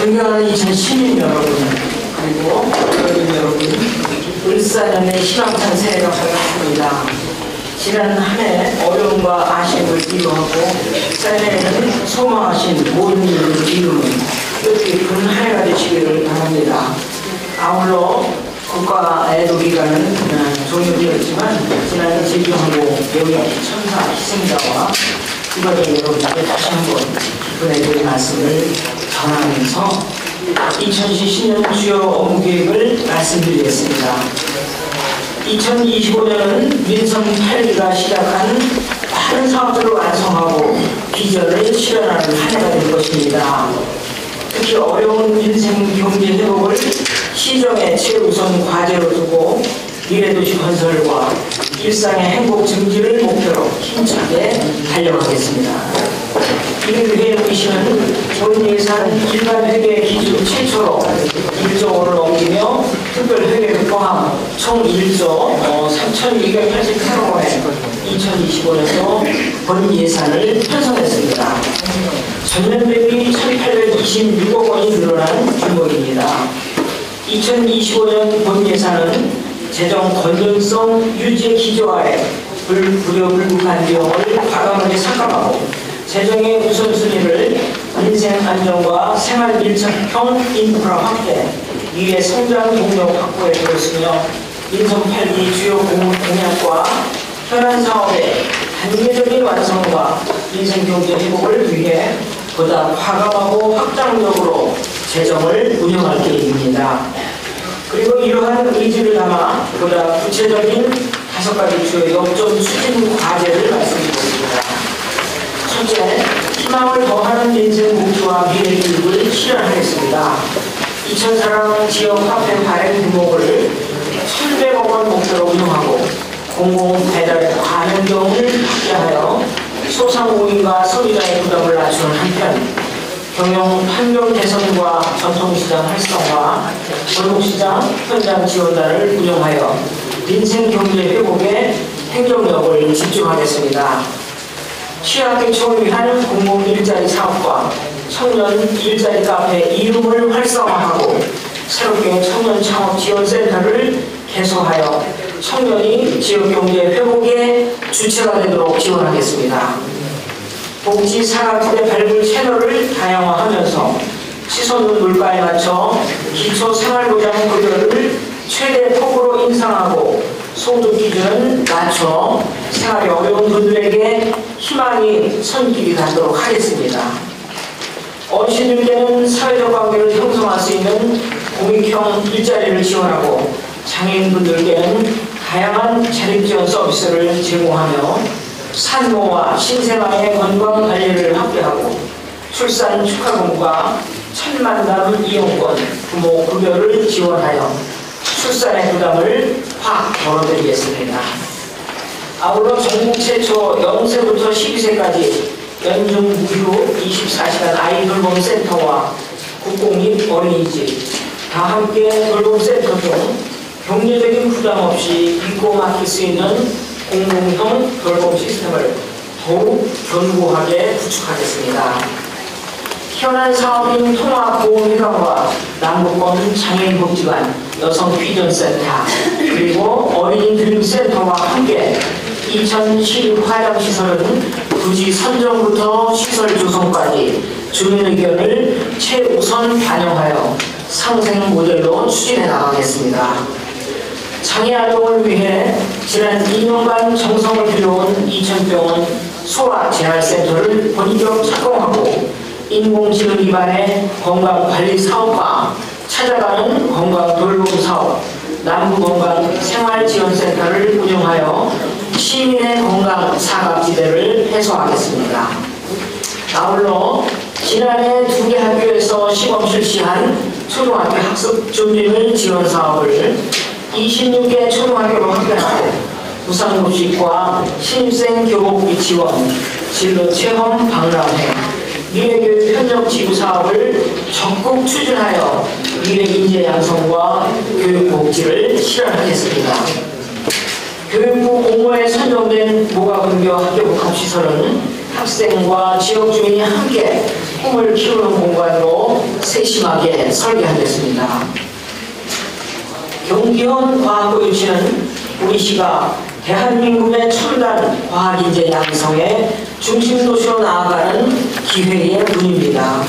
존경하는 2010인 여러분, 그리고 어린 여러분, 울산연의 희망찬 새해가 밝았습니다. 지난 한 해 어려움과 아쉬움을 이루하고 새해에는 소망하신 모든 일을 이루는 뜻깊은 한 해가 되시기를 바랍니다. 아울러 국가애도 기간은 종료되었지만 지난 제주항공 여기 천사 희생자와 국가적 여러분께 다시 한번 기쁜 애도의 말씀을 전하면서 2010년 주요 업무 계획을 말씀드리겠습니다. 2025년은 민선 8기가 시작한 많은 사업들을 완성하고 비전을 실현하는 한 해가 될 것입니다. 특히 어려운 민생 경제 회복을 시정의 최우선 과제로 두고 미래도시 건설과 일상의 행복 증진을 목표로 힘차게 달려가겠습니다. 이를 위해 우리시는 본 예산 일반 회계 기준 최초로 1조 원을 넘기며 특별 회계를 포함 총 1조 3,288억 원의 2025년도 본 예산을 편성했습니다. 전년 대비 1,826억 원이 늘어난 규모입니다. 2025년 본 예산은 재정 건전성 유지의 기조하에 불구한 비용을 과감하게 삭감하고 재정의 우선순위를 민생 안정과 생활 밀착형 인프라 확대, 미래 성장 동력 확보에 두었으며 민선 8기 주요 공약과 현안 사업의 단계적인 완성과 민생 경제 회복을 위해 보다 과감하고 확장적으로 재정을 운영할 계획입니다. 그리고 이러한 의지를 담아 보다 구체적인 5가지 주요 역점 추진 과제를 말씀드리겠습니다. 첫째, 희망을 더하는 민생 목표와 미래 교육을 실현하겠습니다. 2004년 지역 화폐 발행 규모를 1,100억 원 목표로 운영하고 공공 배달의 관행경을 확대하여 소상공인과 소비자의 부담을 낮추는 한편 경영 환경 개선과 전통시장 활성화, 골목시장 현장 지원단을 운영하여 민생 경제 회복에 행정력을 집중하겠습니다. 취약계층을 위한 공공 일자리 사업과 청년 일자리 카페 이름을 활성화하고 새롭게 청년 창업 지원센터를 개소하여 청년이 지역경제 회복의 주체가 되도록 지원하겠습니다. 복지 사각지대 발굴 채널을 다양화하면서 치솟는 물가에 맞춰 기초생활보장 급여를 최대 폭으로 인상하고 소득 기준은 낮춰 생활이 어려운 분들에게 희망이 손길이 닿도록 하겠습니다. 어르신들께는 사회적 관계를 형성할 수 있는 공익형 일자리를 지원하고 장애인분들께는 다양한 자립지원 서비스를 제공하며 산모와 신생아의 건강관리를 확대하고 출산 축하금과 천만남 이용권, 부모 급여를 지원하여 출산의 부담을 확 덜어드리겠습니다. 아울러 전국 최초 0세부터 12세까지 연중 무휴 24시간 아이 돌봄센터와 국공립 어린이집, 다 함께 돌봄센터 등 경제적인 부담 없이 믿고 맡길 수 있는 공공형 돌봄 시스템을 더욱 견고하게 구축하겠습니다. 현안 사업인 통합보험회관과 남북권 장애인복지관, 여성비전센터, 그리고 어린이 드림센터와 함께 2012 화장시설은 부지 선정부터 시설 조성까지 주민 의견을 최우선 반영하여 상생 모델로 추진해 나가겠습니다. 장애아동을 위해 지난 2년간 정성을 들여온 이천병원 소아재활센터를 본격 착공하고 인공지능 기반의 건강관리 사업과 찾아가는 건강돌봄사업, 남부건강생활지원센터를 운영하여 시민의 건강 사각지대를 해소하겠습니다. 아울러 지난해 2개 학교에서 시범 실시한 초등학교 학습 준비물 지원 사업을 26개 초등학교로 확대하고 부산급식과 신입생 교복비 지원, 진로체험 박람회, 미래교육 현역 지구 사업을 적극 추진하여 미래 인재 양성과 교육 복지를 실현하겠습니다. 교육부 공모에 선정된 모가군교 학교복합시설은 학생과 지역 주민이 함께 꿈을 키우는 공간으로 세심하게 설계하겠습니다. 경기원 과학고 유치는 우리 시가 대한민국의 첨단 과학인재 양성의 중심도시로 나아가는 기회의 문입니다.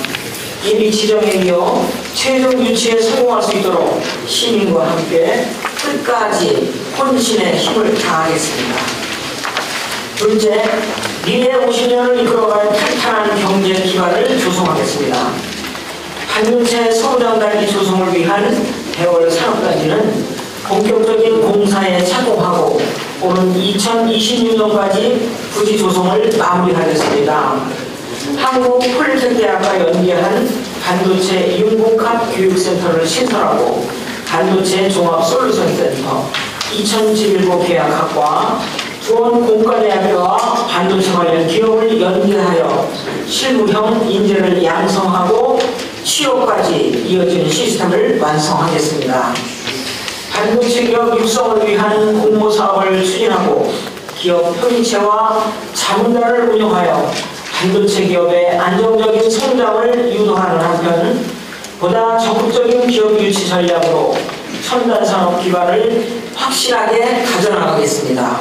이 지정에 이어 최종 유치에 성공할 수 있도록 시민과 함께 끝까지 혼신의 힘을 다하겠습니다. 둘째, 미래 50년을 이끌어갈 탄탄한 경제 기반을 조성하겠습니다. 반도체 서부장단기 조성을 위한 대월 산업단지는 본격적인 공사에 착공하고 오는 2026년까지 부지 조성을 마무리하겠습니다. 한국폴리텍대학과 연계한 반도체 융복합 교육센터를 신설하고 반도체 종합솔루션센터 2011고 계약학과 수원공과대학교와 반도체 관련 기업을 연계하여 실무형 인재를 양성하고 취업까지 이어지는 시스템을 완성하겠습니다. 반도체 기업 육성을 위한 공모사업을 추진하고 기업 협의체와 자문단을 운영하여 반도체 기업의 안정적인 성장을 유도하는 한편 보다 적극적인 기업 유치 전략으로 첨단 산업 기반을 확실하게 가져나가겠습니다.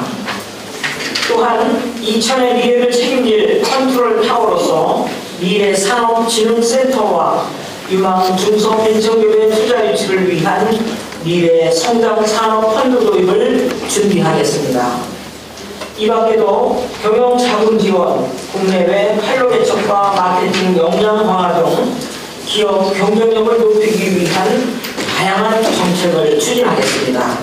또한 2000의 미래를 책임질 컨트롤 타워로서 미래 산업진흥센터와 유망 중소벤처기업의 투자 유치를 위한 미래 성장 산업 펀드 도입을 준비하겠습니다. 이 밖에도 경영 자금 지원, 국내외 판로 개척과 마케팅 역량 강화 등 기업 경쟁력을 높이기 위한 다양한 정책을 추진하겠습니다.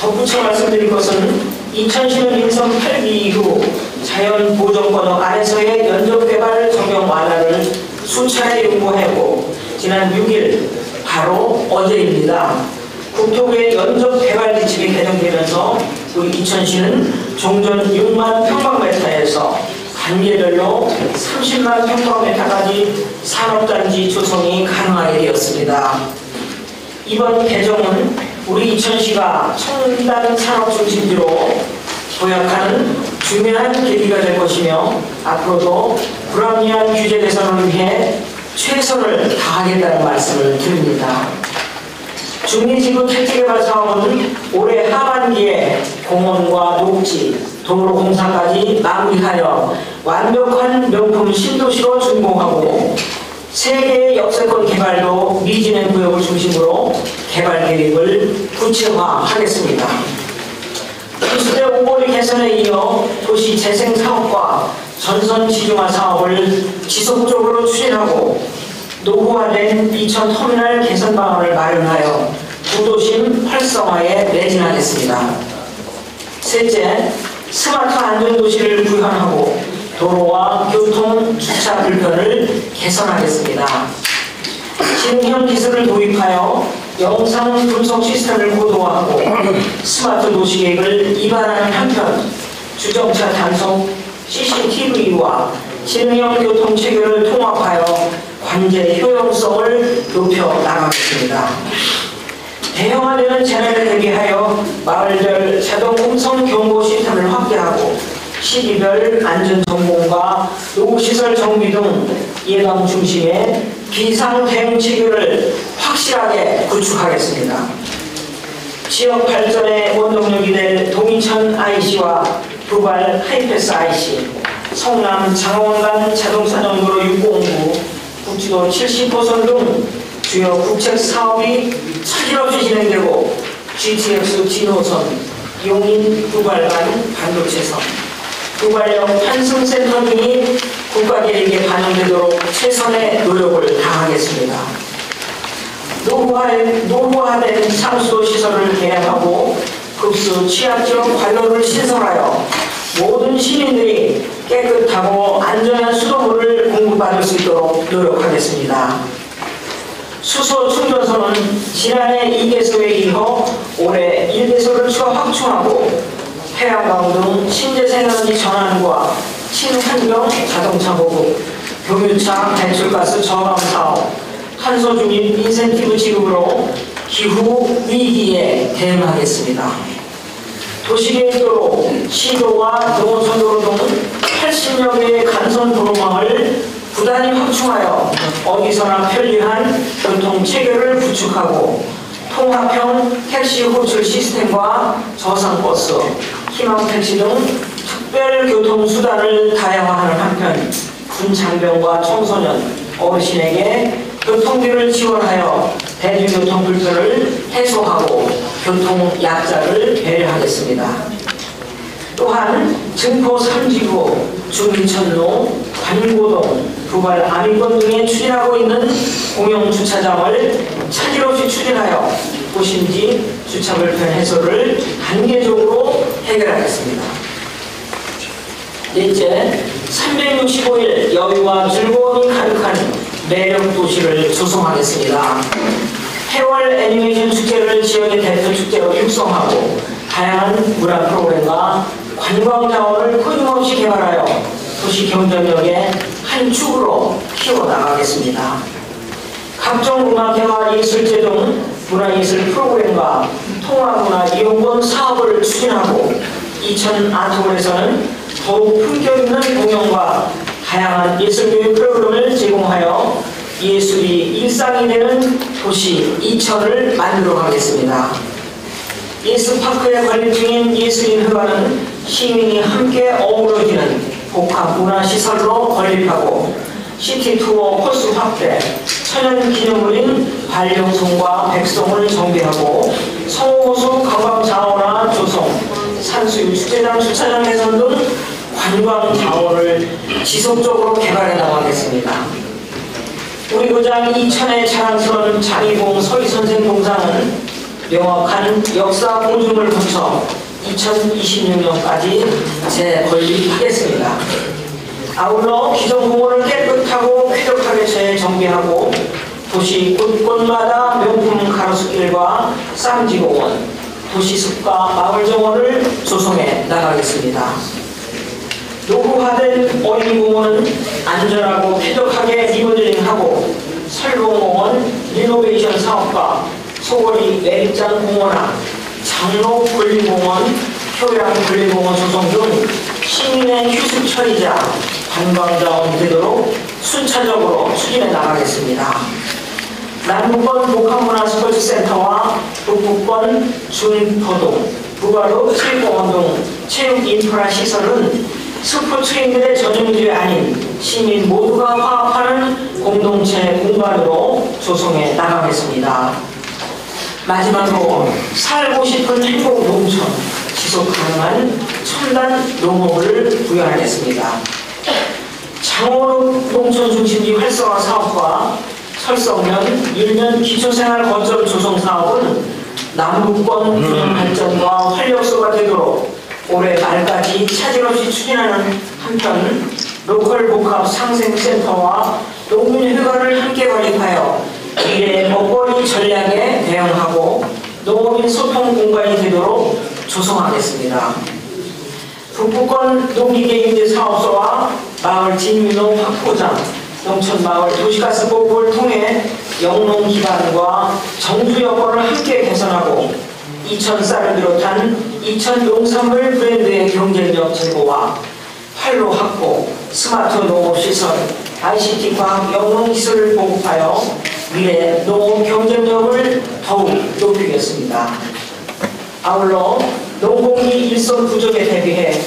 덧붙여 말씀드릴 것은 2010년 인선 8기 이후 자연보전권역 아래서의 연접개발 적용 완화를 수차례 요구하고 지난 6일 바로 어제입니다. 국토부의 연접개발 지침이 개정되면서 우리 이천시는 종전 6만 평방미터에서 단계별로 30만 평방미터까지 산업단지 조성이 가능하게 되었습니다. 이번 개정은 우리 이천시가 첨단 산업 중심지로 도약하는 중요한 계기가 될 것이며 앞으로도 불합리한 규제 개선을 위해 최선을 다하겠다는 말씀을 드립니다. 중리지구 택지개발 사업은 올해 하반기에 공원과 녹지, 도로 공사까지 마무리하여 완벽한 명품 신도시로 준공하고 세계의 역세권 개발도 미진행 구역을 중심으로 개발 계획을 구체화하겠습니다. 기수대 오거리 개선에 이어 도시 재생 사업과 전선 지중화 사업을 지속적으로 추진하고 노후화된 이천 터미널 개선 방안을 마련하여 구도심 활성화에 매진하겠습니다. 셋째, 스마트 안전도시를 구현하고 도로와 교통, 주차 불편을 개선하겠습니다. 신형 기술을 도입하여 영상 분석 시스템을 고도화하고 스마트 도시 계획을 입안하는 한편 주정차 단속 CCTV와 신형 교통 체계를 통합하여 관제 효용성을 높여 나가겠습니다. 대형화되는 재난을 대비하여 마을별 자동 음성 경보 시스템을 확대하고 시기별 안전점검과 노후시설 정비 등 예방 중심의 비상 대응 체계를 확실하게 구축하겠습니다. 지역 발전의 원동력이 될 동인천 IC와 부발 하이패스 IC, 성남 장원 간 자동차 정도로 609, 국지도 70호선 등 주요 국책 사업이 차질없이 진행되고 GTX 진호선, 용인 부발 간 반도체선, 부발력 환승센터 등이 국가계획에 반영되도록 최선의 노력을 다하겠습니다. 노후화된 상수도 시설을 개량하고 급수 취약지역 관로를 신설하여 모든 시민들이 깨끗하고 안전한 수돗물을 공급받을 수 있도록 노력하겠습니다. 수소 충전소는 지난해 2개소에 이어 올해 1개소를 추가 확충하고 태양광 등 신재생에너지 전환과 친환경 자동차 보급, 교류차 배출가스 저감 사업, 탄소 중립 인센티브 지급으로 기후 위기에 대응하겠습니다. 도시계획도로, 시도와 농어촌도로 등 80여 개의 간선 도로망을 부단히 확충하여 어디서나 편리한 교통 체계를 구축하고 통합형 택시 호출 시스템과 저상버스, 희망택시 등 특별교통수단을 다양화하는 한편 군장병과 청소년, 어르신에게 교통비를 지원하여 대중교통 불편을 해소하고 교통약자를 배려하겠습니다. 또한 증포 3지구, 중인천로, 관고동, 부발 아미권 등에 추진하고 있는 공영주차장을 차질 없이 추진하여 도심지 주차불편 해소를 단계적으로 해결하겠습니다. 넷째, 365일 여유와 즐거움이 가득한 매력도시를 조성하겠습니다. 해월 애니메이션 축제를 지역의 대표 축제로 육성하고 다양한 문화 프로그램과 관광 자원을 끊임없이 개발하여 도시 경쟁력의 한 축으로 키워나가겠습니다. 각종 음악회와 예술제 등 문화예술 프로그램과 통합문화 이용권 사업을 추진하고 이천 아트홀에서는 더욱 품격 있는 공연과 다양한 예술교육 프로그램을 제공하여 예술이 일상이 되는 도시 이천을 만들어 가겠습니다. 예술파크에 건립 중인 예술인회관은 시민이 함께 어우러지는 복합문화시설로 건립하고 시티투어 코스 확대, 천연기념물인 반려송과 백송을 정비하고 성호수 관광자원화 조성, 산수유 축제장 주차장 개선 등 관광자원을 지속적으로 개발해 나가겠습니다. 우리 고장 이천의 자랑스러운 장희봉 서희선생 동상은 명확한 역사 공중을 거쳐 2026년까지 재건립하겠습니다. 아울러 기존 공원을 깨끗하고 쾌적하게 재정비하고 도시 곳곳마다 명품 가로수길과 쌈지공원, 도시숲과 마을정원을 조성해 나가겠습니다. 노후화된 어린이공원은 안전하고 쾌적하게 리모델링하고 설봉공원 리노베이션 사업과 소거리 매립장 공원화, 장로 분리공원, 효양 분리공원 조성 등 시민의 휴식 처리자, 관광자원 되도록 순차적으로 추진해 나가겠습니다. 남북권 복합문화스포츠센터와 북부권 중포동, 부가로 체육공원 등 체육 인프라 시설은 스포츠인들의 전용지가 아닌 시민 모두가 화합하는 공동체 공간으로 조성해 나가겠습니다. 마지막으로 살고 싶은 행복 농촌, 지속 가능한 첨단 농업을 구현하겠습니다. 장원읍 농촌 중심지 활성화 사업과 설성면, 일면 기초생활 거점 조성 사업은 남북권 균형 발전과 활력소가 되도록 올해 말까지 차질 없이 추진하는 한편 로컬 복합 상생센터와 농민회관을 함께 건립하여 미래의 먹거리 전략에 대응하고 농업인 소통 공간이 되도록 조성하겠습니다. 북부권 농기계임대 사업소와 마을 진유농 확보장, 농촌마을 도시가스 보급을 통해 영농 기반과 정주 여건을 함께 개선하고 이천 쌀을 비롯한 이천 농산물 브랜드의 경쟁력 제고와 활로 확보, 스마트 농업시설, ICT 과학 영농기술을 보급하여 미래 농업 경쟁력을 더욱 높이겠습니다. 아울러 농공기 일손 부족에 대비해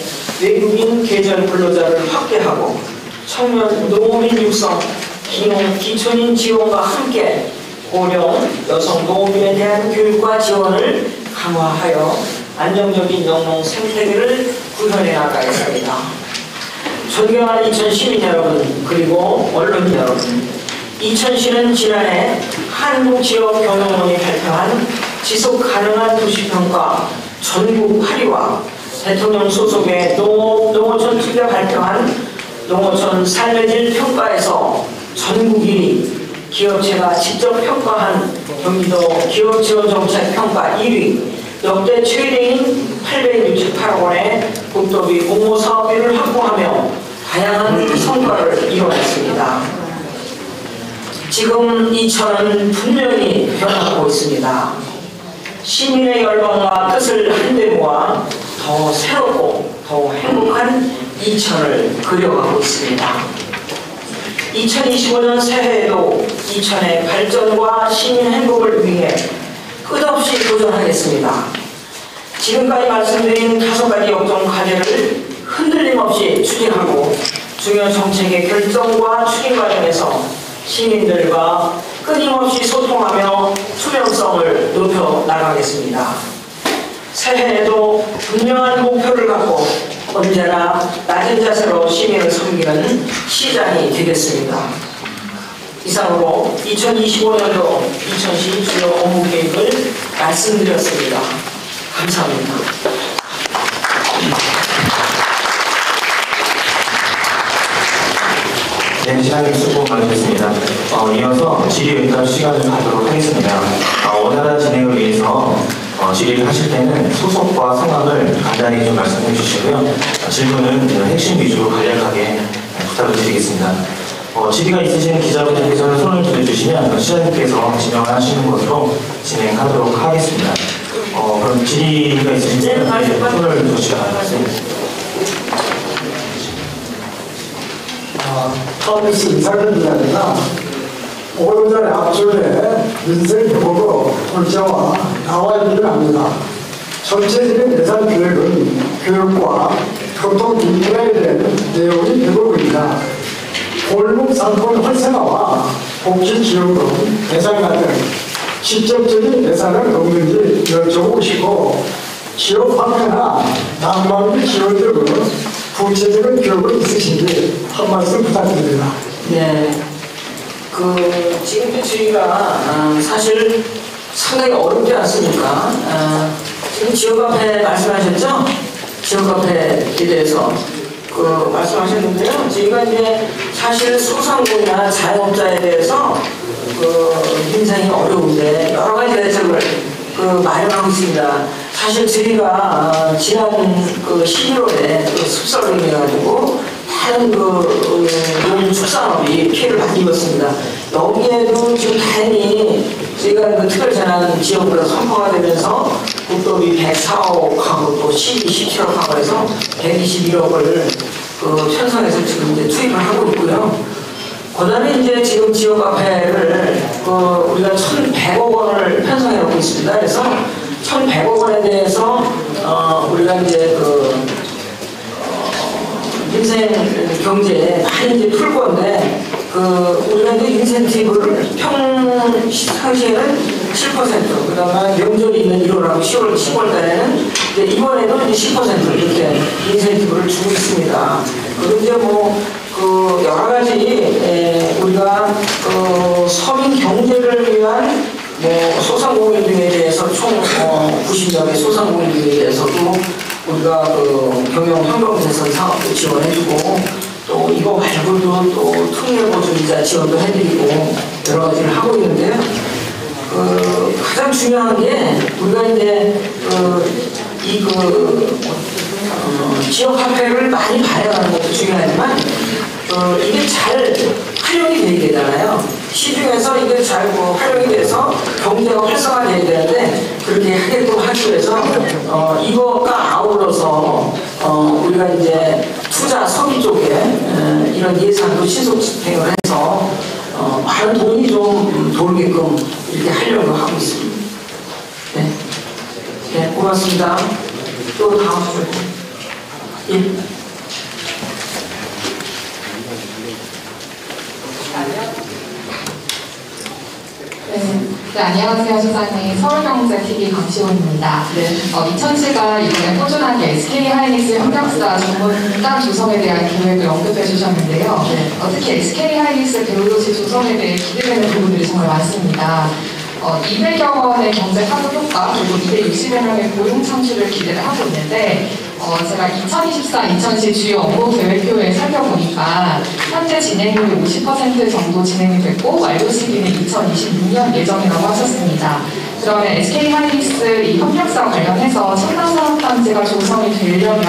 외국인 계절 근로자를 확대하고 청년 농업인 육성, 기촌인 지원과 함께 고령 여성 농업인에 대한 교육과 지원을 강화하여 안정적인 영농 생태계를 구현해 나가겠습니다. 존경하는 이천 시민 여러분, 그리고 언론 여러분, 이천시는 지난해 한국지역경영원이 발표한 지속가능한 도시평가 전국 8위와 대통령 소속의 농어촌 TV가 발표한 농어촌 삶의 질 평가에서 전국 1위, 기업체가 직접 평가한 경기도 기업지원정책 평가 1위, 역대 최대인 868억 원의 국도비 공모사업비를 확보하며 다양한 성과를 이뤄냈습니다. 지금 이천은 분명히 변화하고 있습니다. 시민의 열망과 뜻을 한데 모아 더 새롭고 더 행복한 이천을 그려가고 있습니다. 2025년 새해에도 이천의 발전과 시민 행복을 위해 끝없이 도전하겠습니다. 지금까지 말씀드린 5가지 역점 과제를 흔들림 없이 추진하고 중요한 정책의 결정과 추진 과정에서 시민들과 끊임없이 소통하며 투명성을 높여 나가겠습니다. 새해에도 분명한 목표를 갖고 언제나 낮은 자세로 시민을 섬기는 시장이 되겠습니다. 이상으로 2025년도 이천시 주요 업무 계획을 말씀드렸습니다. 감사합니다. 네, 시장님 수고 많으셨습니다. 이어서 질의응답 시간을 갖도록 하겠습니다. 원활한 진행을 위해서 질의를 하실 때는 소속과 성함을 간단히 좀 말씀해 주시고요. 질문은 핵심 위주로 간략하게 부탁을 드리겠습니다. 질의가 있으신 기자분들께서는 손을 들어주시면 시장님께서 지명하시는 것으로 진행하도록 하겠습니다. 그럼 질의가 있으시면 손을 들어주시기 바랍니다. 처음에서 인사를 드립니다. 오전에 앞줄에 민생 회복으로 골자와 나와 있기를 합니다. 전체적인 예산 계획은 교육과 교통 인프라에 대한 내용이 대부분입니다. 골목 상권 활성화와 복지 지원금, 대상화 등 직접적인 예산은 없는지 여쭤보시고 지역 화폐나 난방비 지원 등은 구체적인 기록은 있으신지 한 말씀 부탁드립니다. 네, 지금 저희가 사실 상당히 어렵지 않습니까? 지금 지역화폐 말씀하셨죠? 지역화폐에 대해서 말씀하셨는데요. 저희가 이제 사실 소상공인이나 자영업자에 대해서 인생이 어려운데 여러 가지 대책을 마련하고 있습니다. 사실 저희가 지난 11월에 습설을 해가지고 다른 농축산업이 피해를 많이 입었습니다. 여기에도 지금 다행히 저희가 특별 재난 지역으로 선포가 되면서 국도비 104억하고 또 17억하고 해서 121억을 편성해서 지금 이제 투입을 하고 있고요. 그 다음에 이제 지금 지역화폐를 우리가 1,100억 원을 편성해 놓고 있습니다. 그래서 1,100억 원에 대해서 우리가 이제 민생 경제에 많이 이제 풀 건데 우리가 이제 인센티브를 평상시에는 7%, 그다음에 명절이 있는 1월하고 10월 달에는 이제 이번에도 이제 10% 이렇게 인센티브를 주고 있습니다. 그리고 이제 여러 가지 우리가 서민 경제를 위한 소상공인 등에 대해서 총 90명의 소상공인 등에 대해서도 우리가 경영 환경 개선 사업도 지원해주고 또 이거 말고도 또 특례보조이자 지원도 해드리고 여러 가지를 하고 있는데요. 가장 중요한 게 우리가 이제 지역 화폐를 많이 발행하는 것도 중요하지만 이게 잘 활용이 되게 되잖아요. 시중에서 이게 잘 활용이 돼서 경제가 활성화되어야 되는데 그렇게 하게끔 하기 위해서 이것과 아울러서 우리가 이제 투자 서비 쪽에 이런 예산도 신속 집행을 해서 많은 돈이 좀 돌게끔 이렇게 하려고 하고 있습니다. 네, 네, 고맙습니다. 또 다음 주에. 예. 네, 안녕하세요, 소장님. 서울경제TV 강시원입니다. 네. 이천시가 이번에 꾸준하게 SK하이닉스 협력사 전문단 조성에 대한 계획을 언급해 주셨는데요. 네. 특히 SK하이닉스 배우도시 조성에 대해 기대되는 부분들이 정말 많습니다. 200여 원의 경제 파급 효과 그리고 260여 명의 고용 창출을 기대를 하고 있는데 제가 2024-2010 주요 업무 계획표에 살펴보니까 현재 진행률이 50% 정도 진행이 됐고 완료 시기는 2026년 예정이라고 하셨습니다. 그러면 SK하이닉스 이 협력사 관련해서 첨단 사업단지가 조성이 되려면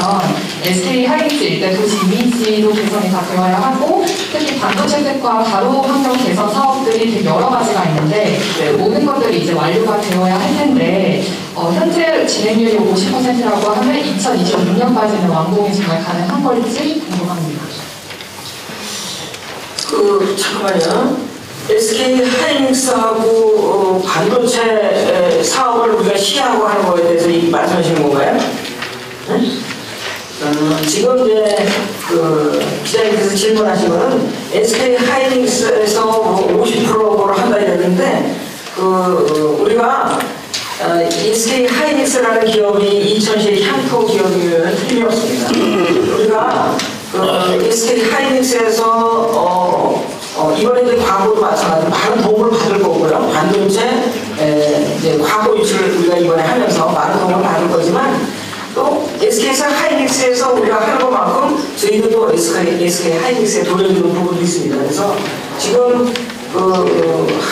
SK하이닉스 일대 도시 이미지도 개선이 다 되어야 하고 특히 반도체 특화 가로 환경 개선 사업들이 되게 여러 가지가 있는데 모든 것들이 이제 완료가 되어야 할 텐데 현재 진행률이 50%라고 하면 2026년까지는 완공이 정말 가능한 걸지 궁금합니다. 잠깐만요. SK 하이닉스하고 반도체 사업을 우리가 시행하고 하는 거에 대해서 말씀하시는 건가요? 네? 지금 이제 기자님께서 질문하신 거는 SK 하이닉스에서 50%를 한다 이랬는데 우리가 SK 하이닉스라는 기업이 2000시의 향토 기업이면 틀림이 없습니다. 우리가 SK 하이닉스에서 이번에 이제 광고도 마찬가지로 많은 도움을 받을 거고요. 반도체 이제 광고 유치를 우리가 이번에 하면서 많은 도움을 받을 거지만 또 SK 하이닉스에서 우리가 하는 것만큼 저희도 또 SK 하이닉스에 돌려주는 부분도 있습니다. 그래서 지금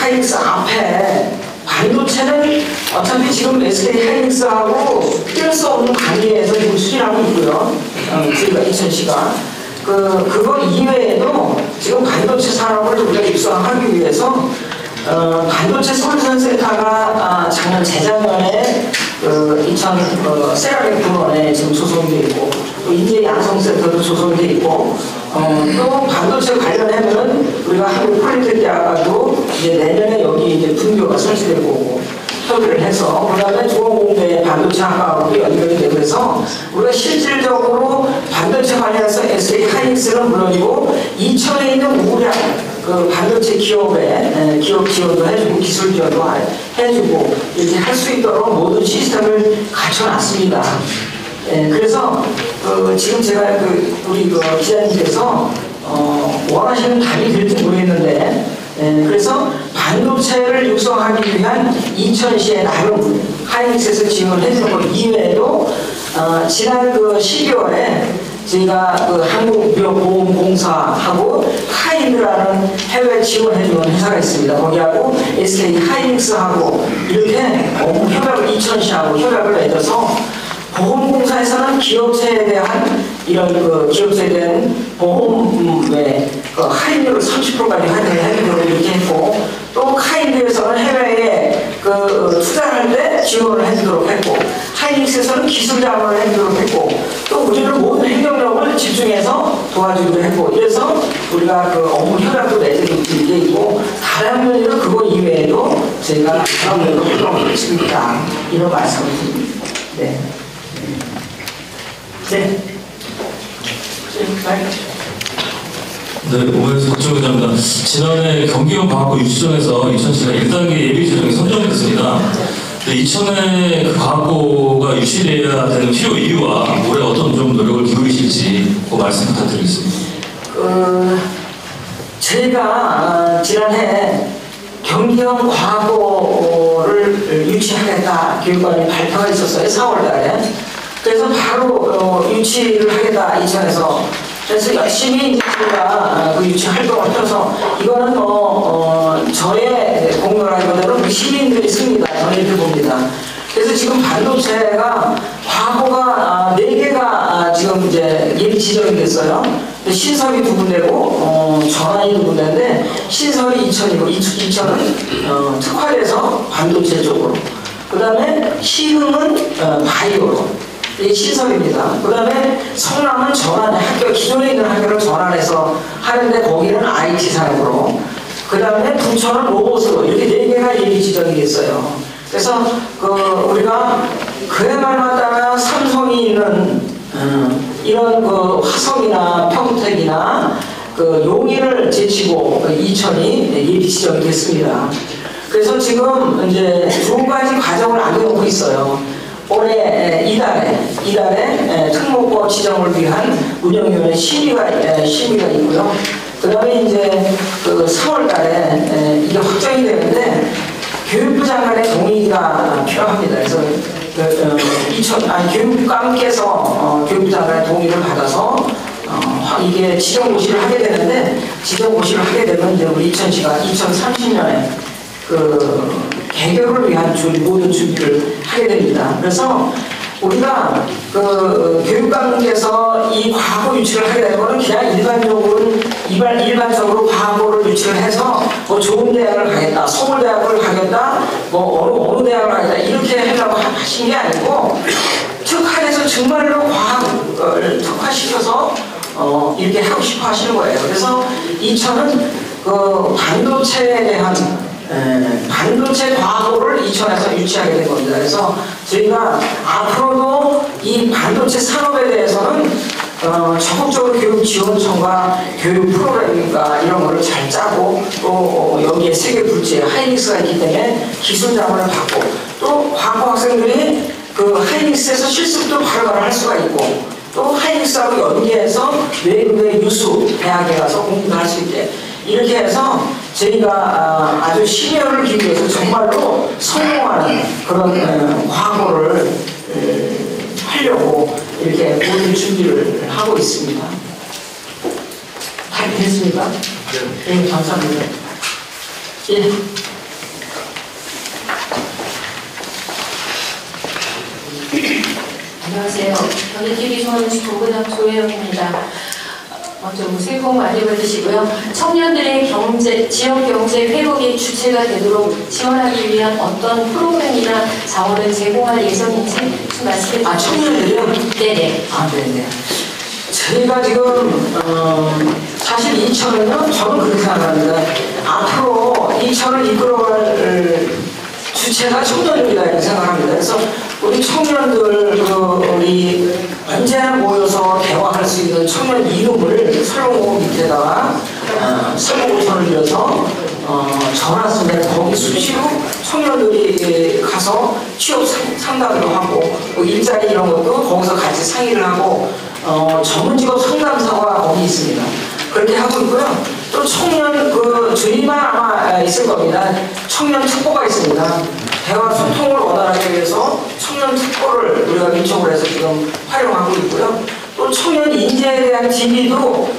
하이닉스 앞에 반도체는 어차피 지금 SK 하이닉스하고 뗄 수 없는 관계에서 지금 수진하고 있고요. 저희가 2000시가. 그거 이외에도 지금 반도체 산업을 우리가 육성하기 위해서 반도체 솔루션 센터가 재작년에 2000 세라믹 분원에 지금 조성돼 있고 또 인재 양성 센터도 조성돼 있고 또 반도체 관련해서는 우리가 한국 폴리텍대학도 이제 내년에 여기 이제 분교가 설치될 거고 협의를 해서 그다음에 중앙공대 반도체 학과하고 연결이 되면서 우리가 실질적으로 반도체 관련해서 SK 하이닉스는 물론이고 이천에 있는 우량 반도체 기업에 기업 지원도 해주고 기술 지원도 해주고 이렇게 할 수 있도록 모든 시스템을 갖춰놨습니다. 그래서 지금 제가 우리 기자님께서 원하시는 답이 될지 모르겠는데 그래서 반도체를 육성하기 위한 2000시에 나름 하이닉스에서 지원을 해주는 것 이외에도 지난 12월에 저희가 한국무역보험공사하고 하이드라는 해외 지원해주는 회사가 있습니다. 거기하고 SK 하이닉스하고 이렇게 협약을 2000시하고 협약을 맺어서 보험공사에서는 기업체에 대한 이런 기업체에 대한 보험의 할인율을 30%까지 할인을 해주도록 이렇게 했고 또 카인드에서는 해외에 투자할 때 지원을 해주도록 했고 하이닉스에서는 기술 자문을 해주도록 했고 또 우리는 모든 행정력을 집중해서 도와주기도 했고 이래서 우리가 업무 협약도 맺은 게 있고 다른 면에는 그거 이외에도 저희가 그런 면도 활동을 하고 있다 이런 말씀을 드립니다. 네. 네. 네, 오해에서 박정우 기자입니다. 지난해 경기형 과학고 유치전에서 2000시가 1단계 예비 지정이 선정됐습니다. 네, 이천에 그 과학고가 유치돼야 되는 필요 이유와 올해 어떤 좀 노력을 기울이실지 그 말씀 부탁드리겠습니다. 저희가 지난해 경기형 과학고를 유치하겠다 교육관이 발표가 있었어요. 4월달에. 그래서 바로 유치를 하겠다 이천에서. 그래서 열심히 저희가 유치 활동을 펴서 이거는 저의 공로라기보다는 시민들이 씁니다. 저희들 봅니다. 그래서 지금 반도체가 과거가 4개가 지금 이제 예비 지정이 됐어요. 신설이 2군데고 전환이 2군데인데 신설이 2000이고 2000은 특화돼서 반도체 쪽으로 그 다음에 시흥은 바이오로 이게 신설입니다. 그 다음에 성남은 전환, 기존에 있는 학교를 전환해서 하는데 거기는 IT 산업으로 그 다음에 부천은 로봇으로 이렇게 4개가 예비 지정이 됐어요. 그래서 우리가 그에만 따라 삼성이 있는 이런 화성이나 평택이나 용인을 제치고 이천이 예비 지정이 됐습니다. 그래서 지금 이제 2가지 과정을 안겨놓고 있어요. 올해 이달에 특목고 지정을 위한 운영위원회 심의가 있고요. 그 다음에 이제 4월달에 이게 확정이 되는데 교육부 장관의 동의가 필요합니다. 그래서 교육감께서 교육부 장관의 동의를 받아서 이게 지정고시를 하게 되는데 지정고시를 하게 되면 이제 우리 2000시가 2030년에 개교를 위한 모든 준비를 하게 됩니다. 그래서 우리가 교육감께서 이 과거 유치를 하게 되는 것은 그냥 일반적으로는 일반적으로 과학고를 유치를 해서 뭐 좋은 대학을 가겠다, 서울대학을 가겠다, 뭐 어느 대학을 가겠다 이렇게 하려고 하신 게 아니고 특화해서 정말로 과학을 특화시켜서 이렇게 하고 싶어 하시는 거예요. 그래서 이천은 그 반도체에 대한 반도체 과학고를 이천에서 유치하게 된 겁니다. 그래서 저희가 앞으로도 이 반도체 산업에 대해서는 적극적으로 교육지원청과 교육 프로그램인가 이런 거를 잘 짜고 또 여기에 세계 불제 하이닉스가 있기 때문에 기술 자문을 받고 또 과학고 학생들이 그 하이닉스에서 실습도 바로바로 할 수가 있고 또 하이닉스하고 연계해서 외국의 유수 대학에 가서 공부도 할 수 있게 이렇게 해서 저희가 아주 시니어를 기울여서 정말로 성공하는 그런 과학고를 하려고 이렇게 모든 준비를 하고 있습니다. 다 됐습니까? 네. 감사합니다. 예. 안녕하세요. 경기TV 소원시 도구장 조혜영입니다. 먼저 새해 복 많이 받으시고요. 청년들의 지역 경제 회복의 주체가 되도록 지원하기 위한 어떤 프로그램이나 자원을 제공할 예정인지 좀 말씀해 주세요. 청년들이요? 네네. 네네. 저희가 지금 사실 이천은요, 저는 그렇게 생각합니다. 앞으로 이천을 이끌어갈 주체가 청년들이다 이렇게 생각합니다. 그래서 우리 청년들 우리 언제나 모여서 대화할 수 있는 청년 이름을 설렁고 밑에다가 설렁고선을 이어서 전화선에 거기 수시로 청년들이 가서 취업 상담도 하고 뭐 일자리 이런 것도 거기서 같이 상의를 하고 전문직업 상담사가 거기 있습니다. 그렇게 하고 있고요. 또 청년 저희만 아마 있을 겁니다. 청년 특보가 있습니다. 대화 소통을 원활하게 위해서 청년 특보를 우리가 민첩을 해서 지금 활용하고 있고요. 또 청년 인재에 대한 DB도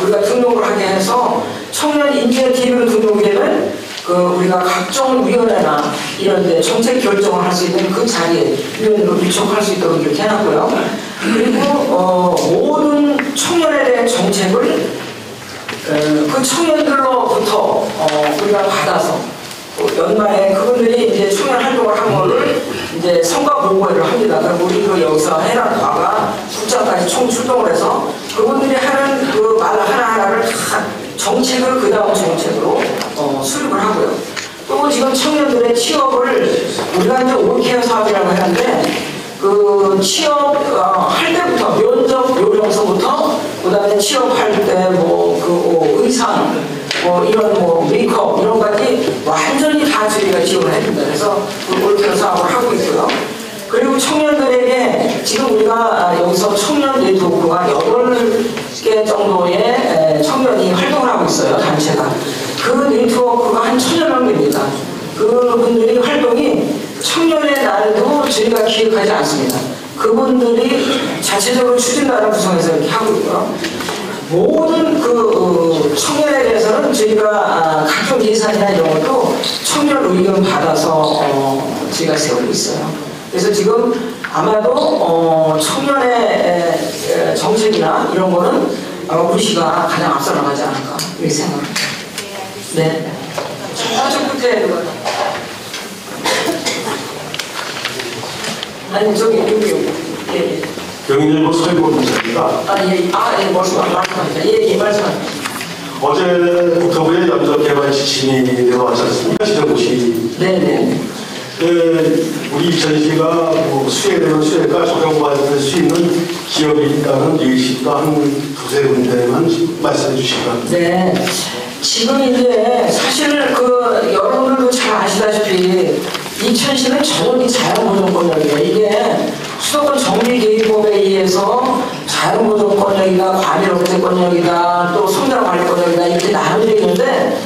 우리가 등록을 하게 해서 청년 인재 DB로 등록되면 우리가 각종 위원회나 이런 데 정책 결정을 할 수 있는 그 자리에 위원으로 밀접할 수 있도록 이렇게 해놨고요. 그리고 모든 청년에 대한 정책을 그 청년들로부터 우리가 받아서 연말에 그분들이 이제 청년 활동을 한 거를 이제 성과 보고회를 합니다. 그럼 우리 여기서 해남과가 국장까지 총 출동을 해서 그분들이 하는 그 말 하나하나를 다 정책을 그 다음 정책으로 수립을 하고요. 또 지금 청년들의 취업을 우리가 이제 올케어 사업이라고 하는데 그 취업할 때부터 면접 요령서부터 그다음에 취업할 때 의상 이런 메이크업 이런 까지 완전히 다 저희가 지원을 해줍니다. 그래서 그 올케어 사업을 하고 있고요. 그리고 청년들에게 지금 우리가 여기서 청년 네트워크가 8개 정도의 청년이 활동을 하고 있어요. 단체가. 그 네트워크가 한 1000여 명 됩니다. 그분들이 활동이 청년의 날도 저희가 기획하지 않습니다. 그분들이 자체적으로 추진단을 구성해서 이렇게 하고 있고요. 모든 청년에 대해서는 저희가 각종 예산이나 이런 것도 청년 의견 받아서 저희가 세우고 있어요. 그래서 지금 아마도 청년의 정책이나 이런 거는 우리시가 가장 앞서 나가지 않을까 이렇게 생각합니다. 네. 저쪽부터 해야 되거든요. 아니 저기 여기 예. 경인일보 서희보 기자입니다. 예, 말씀합니다. 예, 말씀합니다. 어제 국토부의 연적 개발 지침이 내려왔지 않습니까? 시정시. 네네. 우리 이천시가 수혜되는 수혜가 적용받을 수 있는 기업이 있다는 예시도 한 두세 군데만 말씀해 주시면. 네. 지금 이제 사실 여러분들도 잘 아시다시피 이천시는 전원이 자연보존권역이에요. 이게 수도권 정비계획법에 의해서 자연보존권역이다, 과밀억제권역이다, 또 성장관리권역이다 이렇게 나눠져 있는데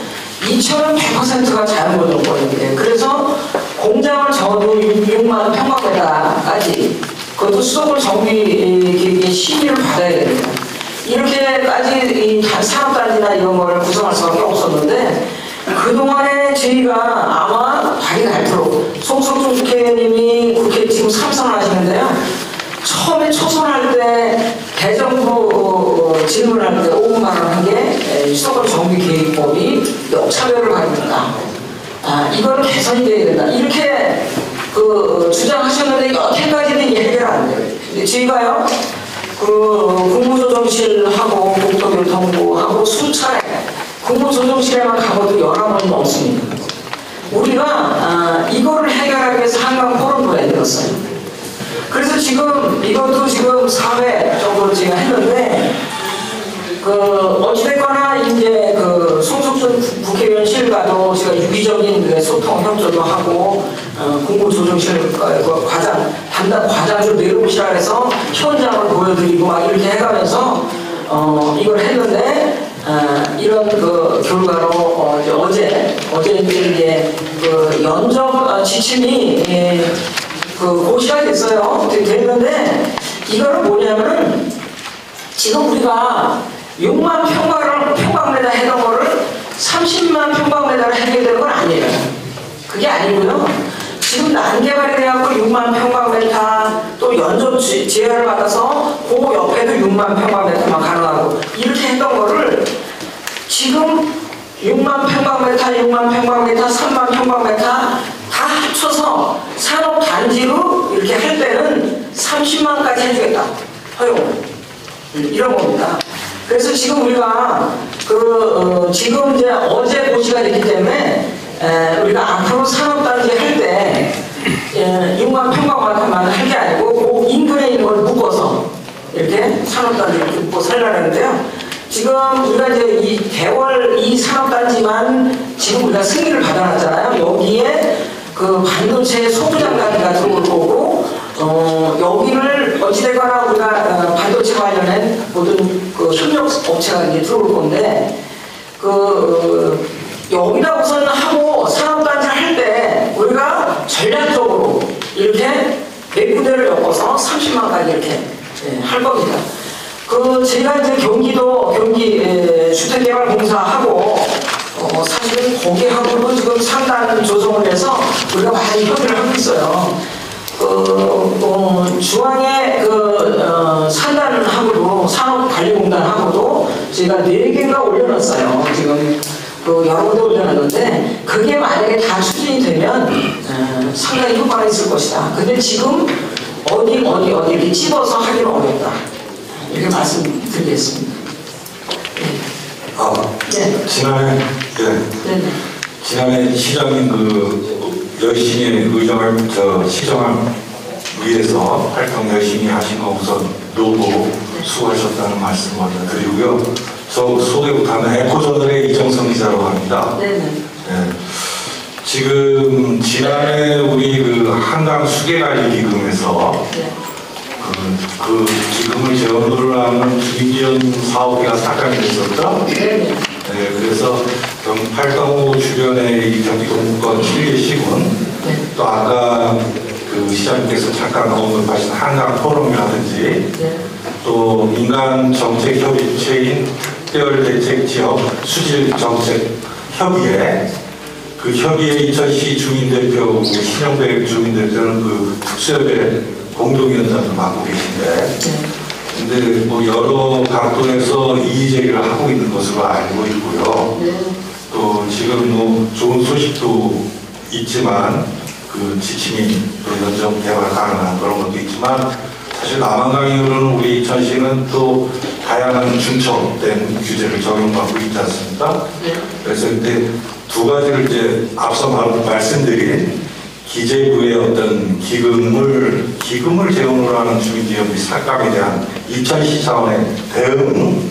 이천은 100%가 자연보존권역이에요. 그래서 공장을 적어도 6만 평방미터까지 그것도 수도권 정비계획의 심의를 받아야 됩니다. 이렇게까지 산업단지나 이런 거를 구성할 수밖에 없었는데 그동안에 저희가 아마 발의가 닳도록 송석준 국회의원님이 국회에 지금 3선을 하시는데요. 처음에 초선할 때 대정부 질문할 때 5분 발언한 게 수도권 정비계획법이 역차별을 받는다. 이걸 개선이 돼야 된다. 이렇게 주장하셨는데 여태까지는 해결 안 돼요. 근데 저희가요, 국무조정실하고 국토교통부하고 수차례 국무조정실에만 가봐도 11번 넘습니다. 우리가 이거를 해결하기 위해서 한강 포럼도 만들었어요. 그래서 지금 이것도 지금 4회 정도 제가 했는데 어찌됐거나 이제 송석준 국회의원실과도 제가 유기적인 소통 협조도 하고 국무조정실 담당 과장 좀 내려오시라 해서 현장을 보여드리고 막 이렇게 해가면서 이걸 했는데 이런 결과로 어제 이제 연적 지침이 고시가 됐어요. 됐는데 이거는 뭐냐면은 지금 우리가 6만 평방미터 해던 거를 30만 평방미터를 해야 되는 건 아니에요. 그게 아니고요. 지금 난개발이 돼갖고 6만 평방미터 또 연접 제한을 받아서 그 옆에도 6만 평방미터만 가능하고 이렇게 했던 거를 지금 6만 평방미터, 6만 평방미터, 3만 평방미터 다 합쳐서 산업단지로 이렇게 할 때는 30만까지 해주겠다. 허용. 이런 겁니다. 그래서 지금 우리가 지금 이제 어제 고시가 됐기 때문에 우리가 앞으로 산업단지 할 때 6만 평방미터만 할 게 아니고 그 인근에 있는 걸 묶어서 이렇게 산업단지 이렇게 묶어서 하려고 하는데요. 지금 우리가 이제 이 대월 이 산업단지만 지금 우리가 승인을 받아놨잖아요. 여기에 반도체 소부장단지가 들어올 거고 여기를 어찌되거나 우리가 반도체 관련된 모든 협력 업체가 이제 들어올 건데 여기다 우선 하고 산업단지를 할 때 우리가 전략적으로 이렇게 100군데를 엮어서 30만까지 이렇게 할 겁니다. 제가 이제 경기 주택개발공사하고 사실은 거기하고도 지금 상단 조정을 해서 우리가 많이 협의를 하고 있어요. 중앙의 산단하고도 산업관리공단하고도 제가 4개가 올려놨어요. 지금 여러 군데 올려놨는데 그게 만약에 다 추진이 되면 상당히 효과가 있을 것이다. 근데 지금 어디 이렇게 찝어서 하기는 어렵다. 이렇게 말씀드리겠습니다. 네. 지난해 시장님 열심히 시정을 위해서 활동 열심히 하신 거 우선 노고 수고하셨다는 말씀 먼저 드리고요. 저 소개 못하는 에코저널의 이정성 기자라고 합니다. 네. 지금 지난해 우리 한강 수계관리기금에서 그 기금을 제원을 하는 주민지원 사업비가 삭감이 됐었죠. 네, 그래서 팔당호 주변의 이 경기동권 7개 시군 또 아까 시장님께서 잠깐 언급하신 한강 포럼이라든지 또 민간 정책 협의체인 특별대책지역 수질정책협의회 그 협의회 2000시 주민대표 신영백 주민대표는 특수협의 공동위원장도 맡고 계신데 근데 여러 각도에서 이의 제기를 하고 있는 것으로 알고 있고요. 또 지금 좋은 소식도 있지만 지침이 또 연정 개발 가능한 그런 것도 있지만 사실 남한강으로는 우리 인천시는 또 다양한 중첩된 규제를 적용받고 있지 않습니까? 그래서 그때 두 가지를 이제 앞서 말씀드린 기재부의 어떤 기금을 제공을 하는 주민지원비 삭감에 대한 인천시 차원의 대응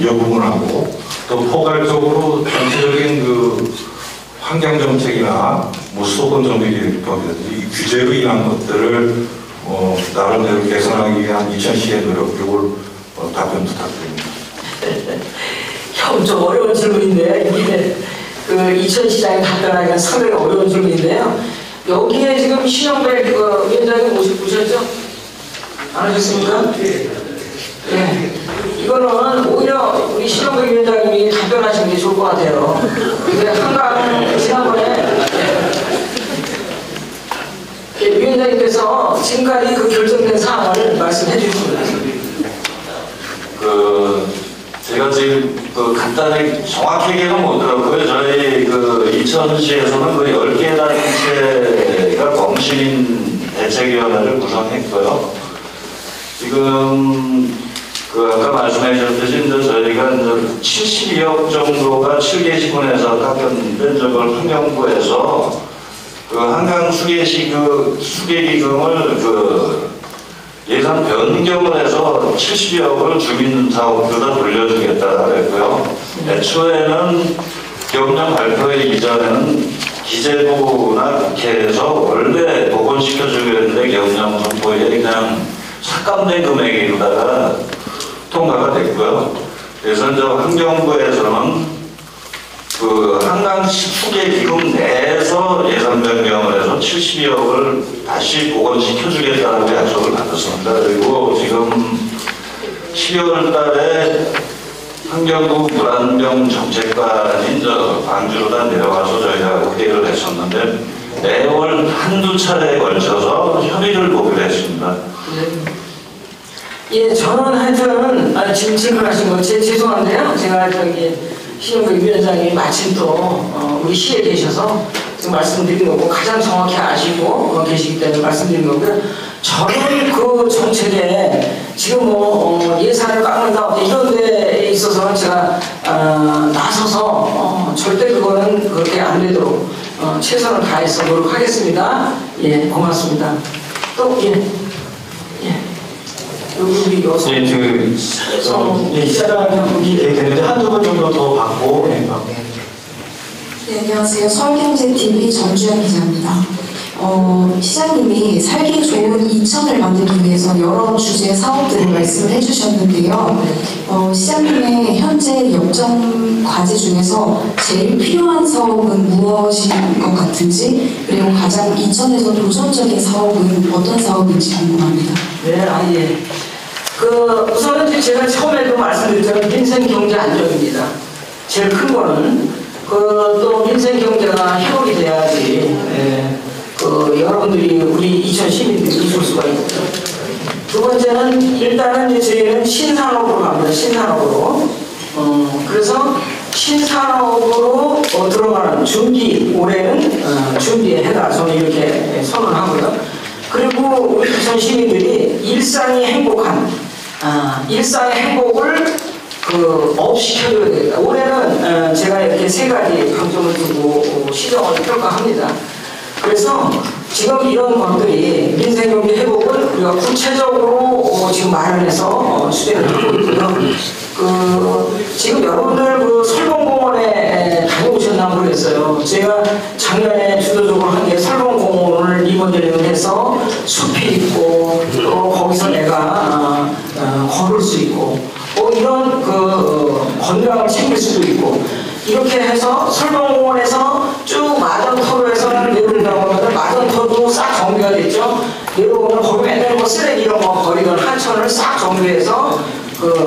여부분을 하고 또 포괄적으로 전체적인 환경정책이나 수도권 정비계획법이라든지 이 규제로 인한 것들을 나름대로 개선하기 위한 인천시의 노력, 이걸 답변 부탁드립니다. 좀 어려운 질문인데 이게 인천시장이 답변하기가 상당히 어려운 질문인데요. 여기에 지금 신영백 위원장님 오셨죠? 안 하셨습니까? 네. 이거는 오히려 우리 신영백 위원장님이 답변하시는 게 좋을 것 같아요. 근데 한강 지난번에 위원장님께서 지금까지 결정된 사항을 말씀해 주십니다. 제가 지금 간단히 정확히 얘기는 못 들었고요. 저희 이천시에서는 10개 단체가 범시민 대책위원회를 구성했고요. 지금 아까 말씀해 주셨듯이 저희가 72억 정도가 7개 시군에서 깎였는데 저걸 환경부에서 한강 수계기금을 예산 변경을 해서 70억을 주민사업부에다 돌려주겠다 그랬고요. 애초에는 기업령 발표회 이전에는 기재부나 국회에서 원래 복원시켜주기로 했는데 기업령 선포에 그냥 삭감된 금액이다가 통과가 됐고요. 그래서 이제 환경부에서는 한강 수계기금 내에서 예산 변경을 해서 72억을 다시 복원시켜주겠다는 약속을 받았습니다. 그리고 지금 12월 달에 환경부 물안경 정책관이 광주로 다 내려와서 저희가 회의를 했었는데 매월 한두 차례에 걸쳐서 협의를 보기로 했습니다. 예, 저는 하여튼 지금 질문하신 거 죄송한데요. 제가 신영국 위원장이 마침 또 우리 시에 계셔서 지금 말씀드린 거고 가장 정확히 아시고 계시기 때문에 말씀드린 거고요. 저는 그 정책에 지금 예산을 깎는다 이런 데에 있어서는 제가 나서서 절대 그거는 그렇게 안 되도록 최선을 다해서 노력하겠습니다. 예, 고맙습니다. 또 우리 여성 시작하는 분이 되는데 한두 번 정도 더 받고 네, 안녕하세요. 서울경제TV 전주현 기자입니다. 시장님이 살기 좋은 이천을 만들기 위해서 여러 주제 사업들을 말씀을 해주셨는데요. 시장님의 현재 역정 과제 중에서 제일 필요한 사업은 무엇인 것 같은지, 그리고 가장 이천에서 도전적인 사업은 어떤 사업인지 궁금합니다. 네, 예. 우선은 제가 처음에도 말씀드렸지만 민생 경제 안정입니다. 제일 큰 거는 또 민생 경제가 회복이 돼야지 여러분들이 우리 이천 시민들이 웃을 수가 있죠. 두 번째는 일단은 저희는 신산업으로 갑니다. 신산업으로. 그래서 신산업으로 들어가는 준비, 올해는 준비에 해라. 저는 이렇게 선언하고요. 그리고 우리 이천 시민들이 일상이 행복한 일상의 행복을 업시켜줘야 됩니다. 올해는 제가 이렇게 세 가지 방점을 두고 시정을 평가합니다. 그래서 지금 이런 것들이 민생경제 회복을 우리가 구체적으로 지금 마련해서 수행을 하고 있고요. 지금 여러분들 설봉공원에 다녀오셨나 모르겠어요. 제가 작년에 주도적으로 한 게 설봉공원을 리모델링을 해서 숲이 있고 또 거기서 내가 걸을 수 있고 이런 건강을 챙길 수도 있고 이렇게 해서 설봉공원에서 쭉 마전터로 해서 내려온다고 하면 마전터도 싹 정비가 됐죠. 내려오면 거기 맨날 쓰레기 이런 거 버리던 하천을 싹 정비해서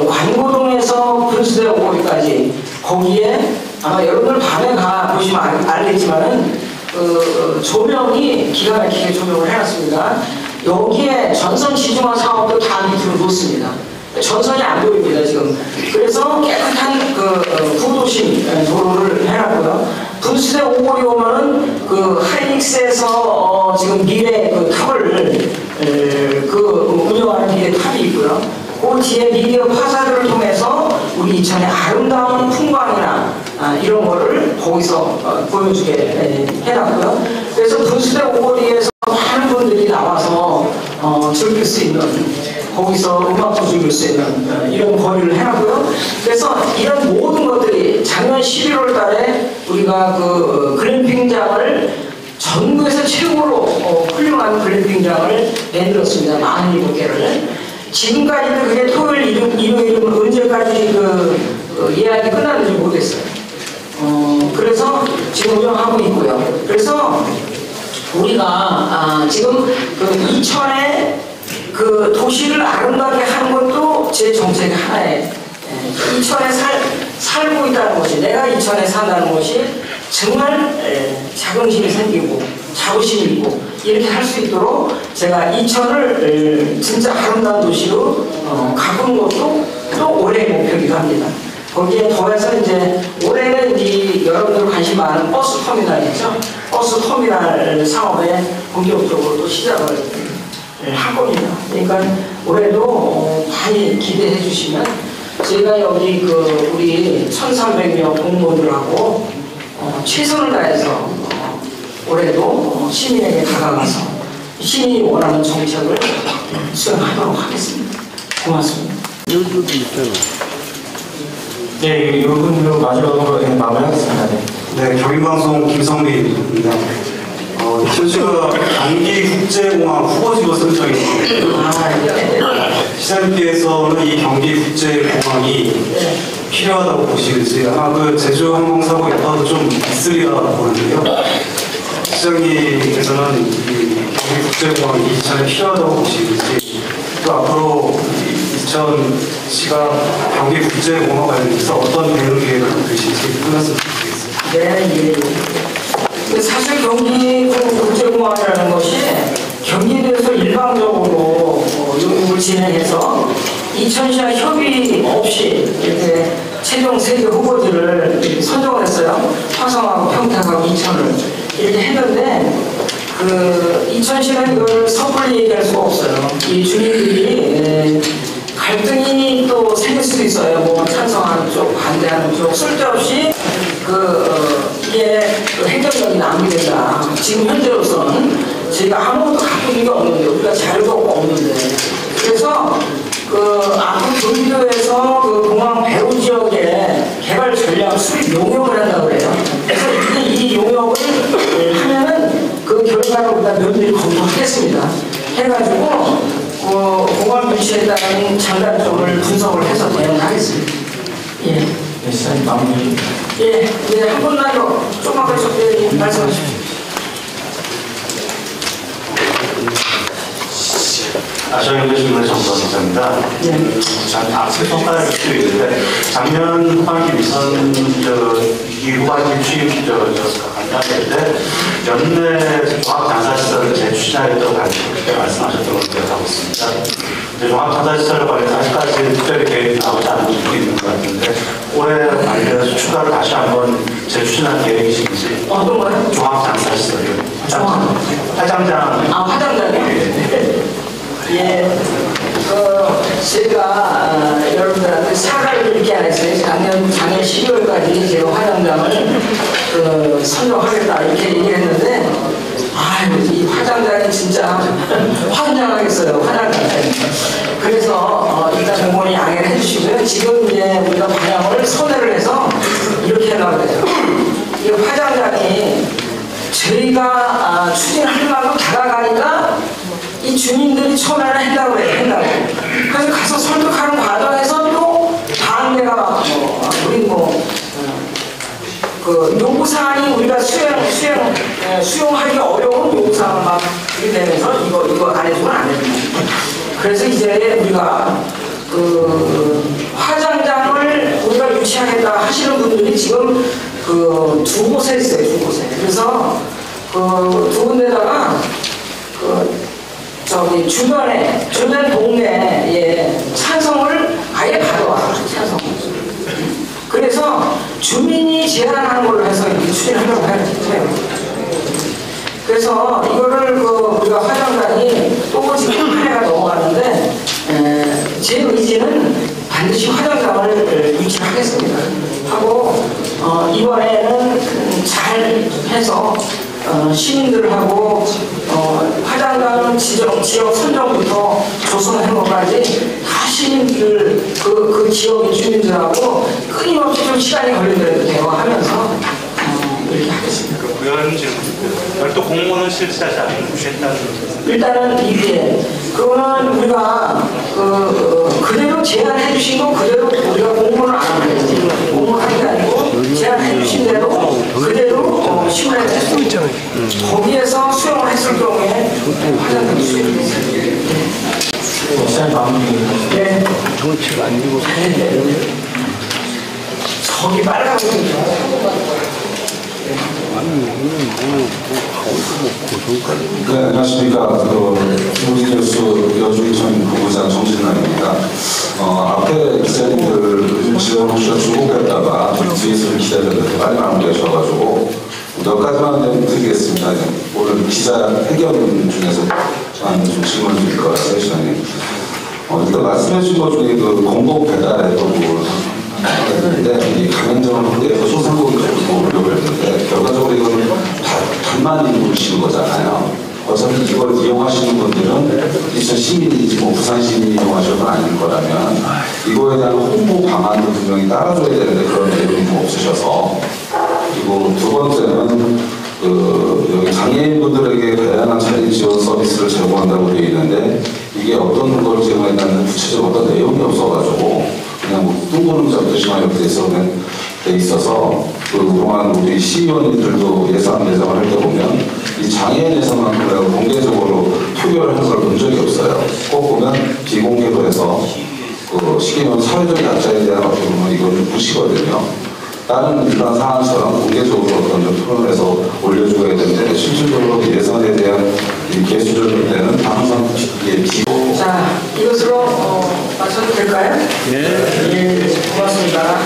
관고동에서 분수대 오거리까지 거기에 아마 여러분들 밤에 가 보시면 알겠지만은 조명이 기가 막히게 조명을 해놨습니다. 여기에 전선 지중화 사업도 다 밑으로 놓습니다. 전선이 안 보입니다 지금. 그래서 깨끗한 구도심 도로를 해놨고요. 분수대 오거리 오면은 하이닉스에서 지금 미래 탑을 운영하는 미래 탑이 있고요. 그 뒤에 미디어 파사들을 통해서 우리 이천의 아름다운 풍광이나 이런 거를 거기서 보여주게 해놨고요. 그래서 분수대 오거리에서 많은 분들이 나와서 즐길 수 있는 거기서 음악도 즐길 수 있는 이런 거리를 해놨고요. 그래서 이런 모든 것들이 작년 11월 달에 우리가 글램핑장을 전국에서 최고로 훌륭한 글램핑장을 만들었습니다. 47개를. 지금까지도 그게 토요일, 일요일이면 언제까지 예약이 끝났는지 모르겠어요. 그래서 지금 운영하고 있고요. 그래서 우리가 지금 이천에 도시를 아름답게 하는 것도 제 정책의 하나에 이천에 살고 있다는 것이 내가 이천에 산다는 것이 정말 자긍심이 생기고 자부심이 있고 이렇게 할 수 있도록 제가 이천을 진짜 아름다운 도시로 가꾸는 것도 또 올해의 목표이기도 합니다. 거기에 더해서 이제 올해는 이 여러분들 관심 많은 버스 터미널이죠. 버스 터미널 사업에 본격적으로 또 시작을 할 겁니다. 그러니까 올해도 많이 기대해 주시면 제가 여기 그 우리 1,300명 공무원들하고 최선을 다해서 올해도 시민에게 다가가서 시민이 원하는 정책을 수행하도록 하겠습니다. 고맙습니다. 네, 이분으로 마지막으로 마무리하겠습니다. 네, 경인방송 김성민입니다. 현재가 경기국제공항 후보지로 선정이 있습니다. 시장님께서는 이 경기국제공항이 필요하다고 보시는지 아마 그 제주항공사고 여파도 좀 있으리라 보는데요. 시장님께서는 이 경기국제공항이 이전에 필요하다고 보시는지 또 앞으로 이천시가 경기국제공항 관련해서 어떤 대응 계획을 갖고 계실지 한 말씀 드리겠습니다. 네, 예. 사실 경기국제공항이라는 것이 경기도에서 일방적으로 요구를 진행해서 이천시와 협의 없이 이렇게 최종 3개 후보지를 선정을 했어요. 화성하고 평택하고 이천을 이렇게 했는데 이천시는 이걸 섣불리 얘기할 수가 없어요. 이 주민들이 갈등이 또 생길 수도 있어요. 뭐 찬성하는 쪽, 반대하는 쪽, 쓸데없이 이게 행정력이 낭비된다. 지금 현재로서는 저희가 아무것도 갖고 있는 게 없는데, 우리가 자료도 없는데. 그래서 앞으로 경기도에서 공항 배후 지역에 개발 전략 수립 용역을 한다고 그래요. 그래서 이 용역을 하면은 그 결과를 우리가 면밀히 검토하겠습니다. 해가지고 공항 유치에 따른 장단점을 분석을 해서 대응하겠습니다. 예. 네, 시장님 마무리. 예, 네, 한 번만 더 조금만 더 말씀하십시오. 아시아경제신문의 정선입니다. 앞서 평가할 수도 있는데 작년 후반기 위선 이 후반기 취임 간담회 때 연내 종합장사시설을 재추진하겠다고 말씀하셨던 걸로 기억하고 있습니다. 종합장사시설을 관련해서 아직까지 특별히 계획이 나오지 않은 부분이 있는 것 같은데 올해 관련해서 추가로 다시 한번 재추진할 계획이신지. 어떤 거요? 종합장사시설이요. 화장장. 화장장이요? 예, 제가 여러분들한테 사과를 이렇게 안 했어요. 작년 12월까지 제가 화장장을 선정하겠다 이렇게 얘기를 했는데, 이 화장장이 진짜 환장하겠어요. 화장장이. 그래서 일단 공무원이 양해를 해주시고요. 지금 이제 우리가 방향을 선회를 해서 이렇게 하려고 그래요. 이 화장장이 저희가 추진할 만큼 다가가니까 이 주민들이 처음에는 한다고 그래요. 한다고. 그래서 가서 설득하는 과정에서 또 다음 내가 우리 요구사항이 우리가 수용하기 어려운 요구사항을 막 이렇게 되면서 이거 안 해주면 안 됩니다. 그래서 이제 우리가 화장장을 우리가 유치하겠다 하시는 분들이 지금 두 곳에 있어요. 두 곳에. 그래서 두 군데다가 주변 동네에 찬성을 아예 받아와요. 찬성. 그래서 주민이 제안하는 걸로 해서 추진하려고 해요. 그래서 이거를 우리가 화장장이 또 지금 한 해가 넘어가는데 제 의지는 반드시 화장장을 유치하겠습니다. 하고 이번에는 잘 해서 시민들하고 화장장 지역 선정부터 조성하는 것까지 다 시민들 그 지역의 주민들하고 끊임없이 좀 시간이 걸리더라도 대화하면서 이렇게 하겠습니다. 의원 질문. 별도 공무원은 실시하지 않겠다는. 일단은 이게 그거는 우리가 그대로 제안해 주신 거 그대로 우리가 공무원을 안 하는 거지. 공무원하는 게 아니고 제안해 주신 대로 그대로 신문에 했습니다. 거기에서 수용을 했을 경우에 화장품 수용을 했습니다. 시장님 마무리. 네. 정치가 아니고 저기 빨간 거 네, 안녕하십니까. 조선뉴스 여주인천 부부장 정진남입니다. 앞에 기자님들 지원 혹시나 중복했다가 뒤에서 기자들한테 빨리 마무리하셔가지고 몇 가지만 드리겠습니다. 오늘 기자 회견 중에서 저한테 좀 질문을 드릴 것 같아요, 시장님. 일단 말씀해 주신 것 중에 그 공복 배달의 부분을 했는데 이 가맹점을 확대해서 소상공인 쪽으로 오려고 했는데 결과적으로 이거는 반만 인구시는 거잖아요. 어차피 이걸 이용하시는 분들은 이천 시민이지 뭐 부산 시민이 이용하셔도 아닐 거라면 이거에 대한 홍보 방안도 분명히 따라줘야 되는데 그런 내용이 좀 없으셔서. 그리고 두 번째는 여기 장애인분들에게 다양한 자립 지원 서비스를 제공한다고 되어 있는데 이게 어떤 걸 제공했다는 구체적인 어떤 내용이 없어가지고 그냥 뭐 뚱보는 잡듯이만 이렇게 돼 있어서 그동안 우리 시의원님들도 예산 예정을 할 때 보면 이 장애인 예산만큼 공개적으로 표결을 한 걸 본 적이 없어요. 꼭 보면 비공개로 해서 시기면 사회적 약자에 대한 어떻게 보면 이거는 무시거든요. 다른 일반 사안처럼 공개적으로 어떤 좀 표현을 해서 올려줘야 되는데 실질적으로 예산에 대한 개수적인 때는 항상 이게 자, 이것으로 마쳐도 될까요? 네. 예, 고맙습니다.